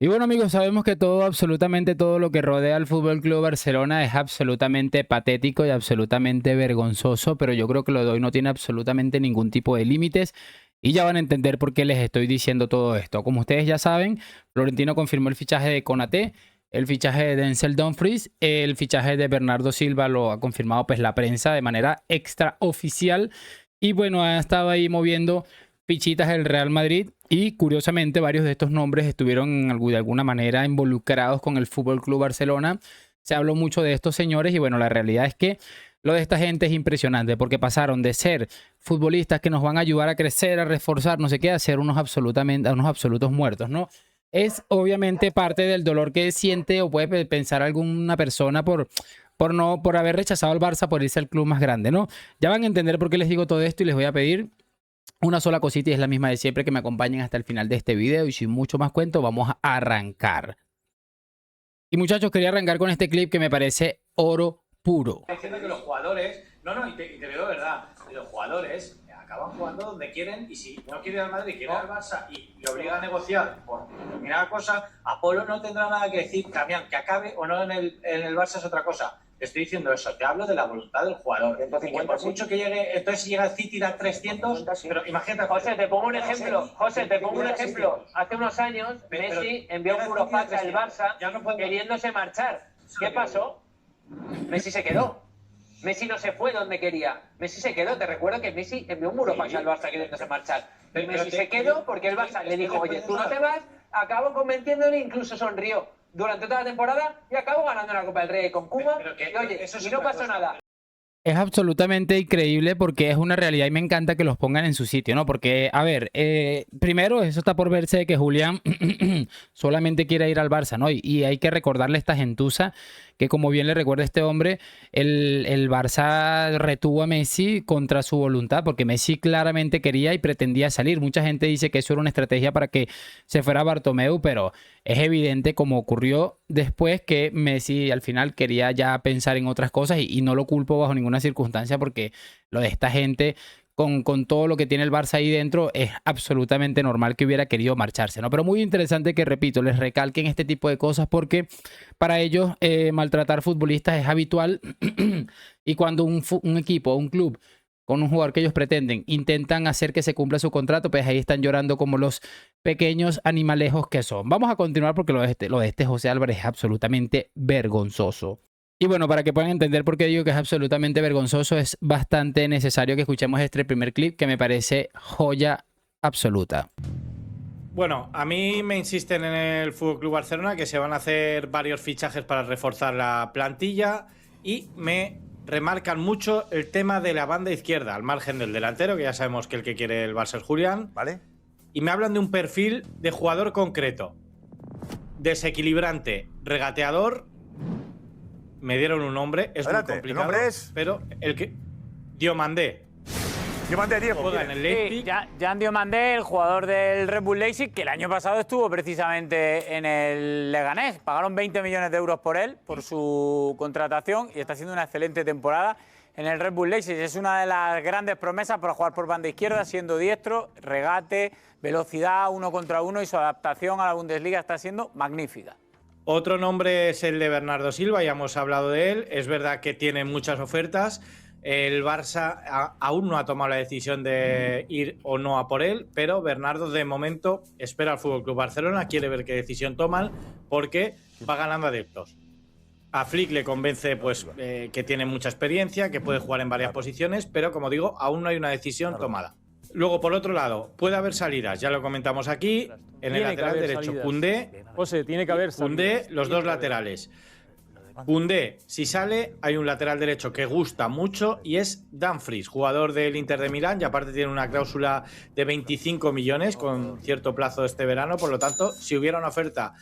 Y bueno, amigos, sabemos que todo, absolutamente todo lo que rodea al Fútbol Club Barcelona es absolutamente patético y absolutamente vergonzoso, pero yo creo que lo de hoy no tiene absolutamente ningún tipo de límites y ya van a entender por qué les estoy diciendo todo esto. Como ustedes ya saben, Florentino confirmó el fichaje de Konaté, el fichaje de Denzel Dumfries, el fichaje de Bernardo Silva lo ha confirmado pues la prensa de manera extraoficial y bueno, ha estado ahí moviendo fichitas del Real Madrid y curiosamente varios de estos nombres estuvieron de alguna manera involucrados con el Fútbol Club Barcelona. Se habló mucho de estos señores y bueno, la realidad es que lo de esta gente es impresionante porque pasaron de ser futbolistas que nos van a ayudar a crecer, a reforzar, no sé qué, a ser unos absolutos muertos, ¿no? Es obviamente parte del dolor que siente o puede pensar alguna persona por haber rechazado al Barça por irse al club más grande, ¿no? Ya van a entender por qué les digo todo esto y les voy a pedir una sola cosita y es la misma de siempre, que me acompañen hasta el final de este video y sin mucho más cuento vamos a arrancar. Y muchachos, quería arrancar con este clip que me parece oro puro. Diciendo que los jugadores, y te digo de verdad, los jugadores acaban jugando donde quieren y si no quiere ir al Madrid, quiere ir al Barça y le obliga a negociar por determinada cosa, Apolo no tendrá nada que decir. También que acabe o no en el Barça es otra cosa. Te estoy diciendo eso, te hablo de la voluntad del jugador. 150, y que por mucho que llegue, entonces si llega el City da 300, pero imagínate. José, te pongo un ejemplo. José, te pongo un ejemplo. Hace unos años, Messi envió un burofax al Barça queriéndose marchar. ¿Qué pasó? Messi se quedó. Messi no se fue donde quería. Messi se quedó. Te recuerdo que Messi envió un burofax al Barça queriéndose marchar. Pero Messi se quedó porque el Barça le dijo, oye, tú no te vas, acabó convenciéndole, incluso sonrió durante toda la temporada y acabó ganando la Copa del Rey con Koeman. Y oye, y no pasó nada. Es absolutamente increíble porque es una realidad y me encanta que los pongan en su sitio, ¿no? Porque, a ver, primero, eso está por verse de que Julián solamente quiere ir al Barça, ¿no? Y hay que recordarle a esta gentuza que, como bien le recuerda este hombre, el Barça retuvo a Messi contra su voluntad porque Messi claramente quería y pretendía salir. Mucha gente dice que eso era una estrategia para que se fuera Bartomeu, pero es evidente, como ocurrió después, que Messi al final quería ya pensar en otras cosas y no lo culpo bajo ninguna circunstancia porque lo de esta gente con todo lo que tiene el Barça ahí dentro es absolutamente normal que hubiera querido marcharse, ¿no? Pero muy interesante que, repito, les recalquen este tipo de cosas porque para ellos maltratar futbolistas es habitual y cuando un equipo o un club con un jugador que ellos pretenden intentan hacer que se cumpla su contrato, pues ahí están llorando como los pequeños animalejos que son. Vamos a continuar porque lo de este José Álvarez es absolutamente vergonzoso. Y bueno, para que puedan entender por qué digo que es absolutamente vergonzoso, es bastante necesario que escuchemos este primer clip que me parece joya absoluta. Bueno, a mí me insisten en el FC Barcelona que se van a hacer varios fichajes para reforzar la plantilla y me remarcan mucho el tema de la banda izquierda, al margen del delantero, que ya sabemos que el que quiere el Barça es Julián. ¿Vale? Y me hablan de un perfil de jugador concreto. Desequilibrante, regateador. Me dieron un nombre, es muy complicado. ¿El nombre es? Pero el que... Diomandé. Diomandé, Diego. Juega en el Leipzig. Sí, Jan Diomandé, el jugador del Red Bull Leipzig, que el año pasado estuvo precisamente en el Leganés. Pagaron 20 millones de euros por él, por su contratación, y está haciendo una excelente temporada en el Red Bull Leipzig. Es una de las grandes promesas para jugar por banda izquierda, siendo diestro, regate, velocidad, 1 contra 1, y su adaptación a la Bundesliga está siendo magnífica. Otro nombre es el de Bernardo Silva, ya hemos hablado de él. Es verdad que tiene muchas ofertas. El Barça aún no ha tomado la decisión de ir o no a por él, pero Bernardo de momento espera al FC Barcelona, quiere ver qué decisión toman porque va ganando adeptos. A Flick le convence pues, que tiene mucha experiencia, que puede jugar en varias posiciones, pero como digo, aún no hay una decisión tomada. Luego, por otro lado, puede haber salidas, ya lo comentamos aquí, en el lateral derecho, Koundé, José, tiene que haber Koundé, los dos laterales. Koundé, si sale, hay un lateral derecho que gusta mucho y es Dumfries, jugador del Inter de Milán, y aparte tiene una cláusula de 25 millones con cierto plazo este verano, por lo tanto, si hubiera una oferta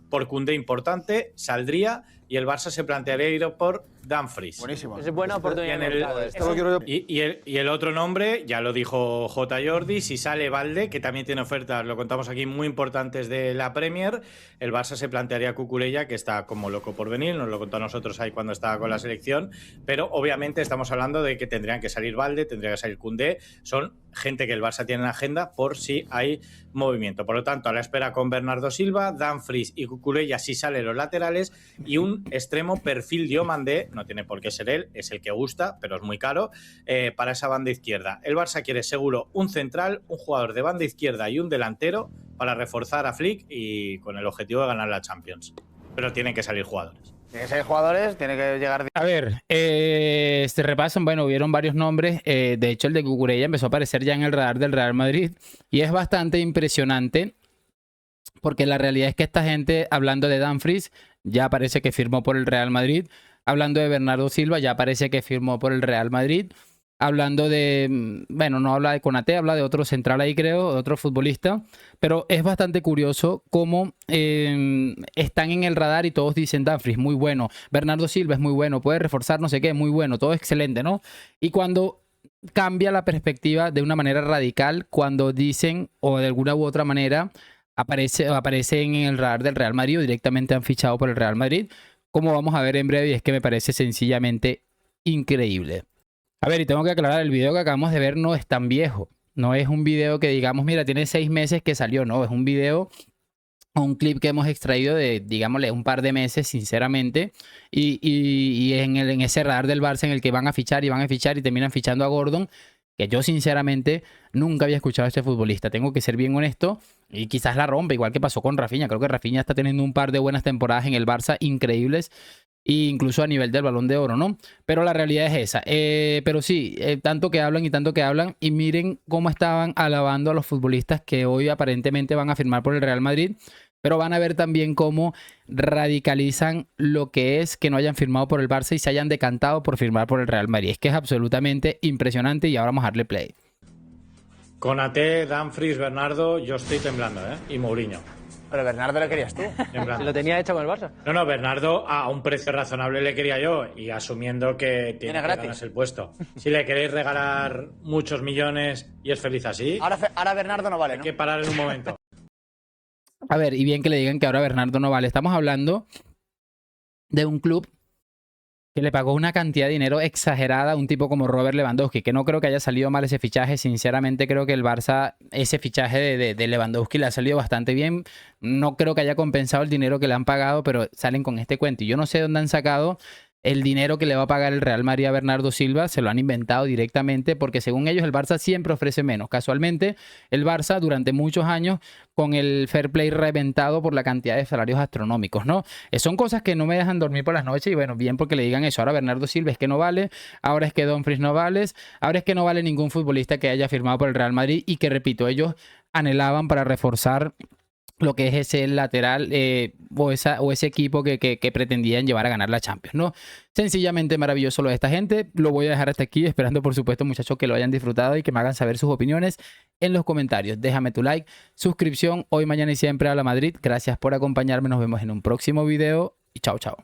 por Koundé importante, saldría, y el Barça se plantearía ir por Dumfries. Buenísimo. Es buena oportunidad. en el- Esto lo quiero yo. Y el otro nombre, ya lo dijo J. Jordi, si sale Valde, que también tiene ofertas, lo contamos aquí, muy importantes de la Premier, el Barça se plantearía a Cucurella, que está como loco por venir, nos lo contó a nosotros ahí cuando estaba con la selección, pero obviamente estamos hablando de que tendrían que salir Valde, tendría que salir Koundé, son gente que el Barça tiene en agenda por si hay movimiento. Por lo tanto, a la espera con Bernardo Silva, Dumfries y Cucurella si salen los laterales, y un extremo perfil Diomandé, no tiene por qué ser él, es el que gusta, pero es muy caro, para esa banda izquierda. El Barça quiere seguro un central, un jugador de banda izquierda y un delantero para reforzar a Flick y con el objetivo de ganar la Champions. Pero tienen que salir jugadores. Tiene que ser jugadores, tiene que llegar. A ver, este repasan, bueno, hubieron varios nombres. De hecho, el de Cucurella empezó a aparecer ya en el radar del Real Madrid y es bastante impresionante porque la realidad es que esta gente, hablando de Dumfries, ya parece que firmó por el Real Madrid. Hablando de Bernardo Silva, ya parece que firmó por el Real Madrid. Hablando de, bueno, no habla de Konaté, habla de otro central ahí creo, de otro futbolista. Pero es bastante curioso cómo están en el radar y todos dicen Dumfries, muy bueno. Bernardo Silva es muy bueno, puede reforzar no sé qué, muy bueno, todo excelente, ¿no? Y cuando cambia la perspectiva de una manera radical, cuando dicen, o de alguna u otra manera, aparecen en el radar del Real Madrid o directamente han fichado por el Real Madrid, como vamos a ver en breve, y es que me parece sencillamente increíble. A ver, y tengo que aclarar, el video que acabamos de ver no es tan viejo. No es un video que digamos, mira, tiene 6 meses que salió. No, es un video o un clip que hemos extraído de, digámosle, un par de meses, sinceramente. Y en ese radar del Barça en el que van a fichar y terminan fichando a Gordon, que yo sinceramente nunca había escuchado a este futbolista. Tengo que ser bien honesto y quizás la rompe, igual que pasó con Rafinha. Creo que Rafinha está teniendo un par de buenas temporadas en el Barça increíbles. E incluso a nivel del Balón de Oro, ¿no? Pero la realidad es esa. Pero sí, tanto que hablan y miren cómo estaban alabando a los futbolistas que hoy aparentemente van a firmar por el Real Madrid, pero van a ver también cómo radicalizan lo que es que no hayan firmado por el Barça y se hayan decantado por firmar por el Real Madrid. Es que es absolutamente impresionante y ahora vamos a darle play. Konaté, Dumfries, Bernardo, yo estoy temblando, ¿eh? Y Mourinho. Pero Bernardo lo querías tú. Temblando. Lo tenía hecho con el Barça. No, Bernardo a un precio razonable le quería yo y asumiendo que tiene que gratis. ganarse el puesto. Si le queréis regalar muchos millones y es feliz así, Ahora Bernardo no vale, hay ¿no? que parar en un momento. A ver, y bien que le digan que ahora Bernardo no vale. Estamos hablando de un club que le pagó una cantidad de dinero exagerada a un tipo como Robert Lewandowski, que no creo que haya salido mal ese fichaje. Sinceramente creo que el Barça, ese fichaje de Lewandowski le ha salido bastante bien. No creo que haya compensado el dinero que le han pagado, pero salen con este cuento. Y yo no sé dónde han sacado el dinero que le va a pagar el Real Madrid a Bernardo Silva. Se lo han inventado directamente porque según ellos el Barça siempre ofrece menos. Casualmente el Barça durante muchos años con el fair play reventado por la cantidad de salarios astronómicos, ¿no? Son cosas que no me dejan dormir por las noches y bueno, bien porque le digan eso. Ahora Bernardo Silva es que no vale, ahora es que Dumfries no vale, ahora es que no vale ningún futbolista que haya firmado por el Real Madrid y que, repito, ellos anhelaban para reforzar lo que es ese lateral o ese equipo que pretendían llevar a ganar la Champions, ¿no? Sencillamente maravilloso lo de esta gente. Lo voy a dejar hasta aquí, esperando por supuesto, muchachos, que lo hayan disfrutado y que me hagan saber sus opiniones en los comentarios. Déjame tu like, suscripción, hoy, mañana y siempre a la Madrid. Gracias por acompañarme, nos vemos en un próximo video y chao, chao.